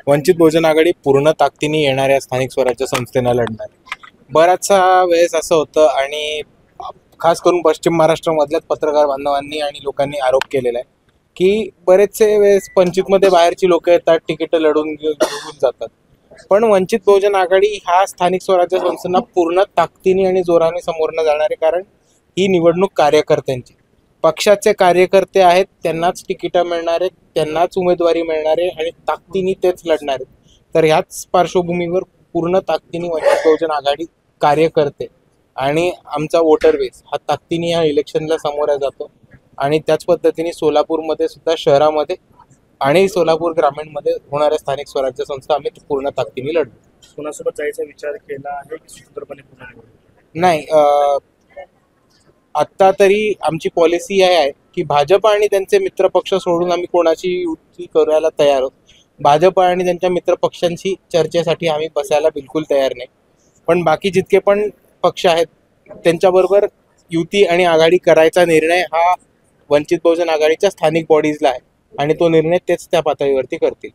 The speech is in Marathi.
वंचित बहुजन आघाडी पूर्ण ताकदीने येणाऱ्या स्थानिक स्वराज्य संस्थेला लढणार. बराचसा वेळेस असं होतं आणि खास करून पश्चिम महाराष्ट्रामधल्याच पत्रकार बांधवांनी आणि लोकांनी आरोप केलेला आहे की बरेचसे वेळेस पंचितमध्ये बाहेरची लोक येतात, तिकीट लढून घेऊन जातात. पण वंचित बहुजन आघाडी हा स्थानिक स्वराज्य संस्थांना पूर्ण ताकदीने आणि जोराने समोरनं जाणार आहे. कारण ही निवडणूक कार्यकर्त्यांची, पक्षाचे कार्यकर्ते आहेत, त्यांनाच तिकीटं मिळणार आहेत, त्यांनाच उमेदवारी मिळणार आहे आणि ताकदीने तेच लढणार आहेत. तर ह्याच पार्श्वभूमीवर पूर्ण ताकदीने वंचित बहुजन आघाडी कार्यकर्ते आणि आमचा वोटर बेस हा ताकदीने या इलेक्शनला सामोरा जातो. आणि त्याच पद्धतीने सोलापूरमध्ये सुद्धा, शहरामध्ये आणि सोलापूर ग्रामीणमध्ये होणाऱ्या स्थानिक स्वराज्य संस्था आम्ही पूर्ण ताकदीने लढतो. कोणासोबत जायचा विचार केला आहे की स्वतंत्रपणे पुन्हा निवडणूक? नाही, आत्ता तरी आमची पॉलिसी आहे की भाजप आणि त्यांचे मित्रपक्ष सोडून आम्ही कोणाची युती करायला तयार आहोत. भाजप आणि त्यांच्या मित्रपक्षांशी चर्चेसाठी आम्ही बसायला बिलकुल तयार नाही. पण बाकी जितके पण पक्ष आहेत त्यांच्याबरोबर युती आणि आघाडी करायचा निर्णय हा वंचित बहुजन आघाडीच्या स्थानिक बॉडीजला आहे आणि तो निर्णय तेच त्या पातळीवरती करतील.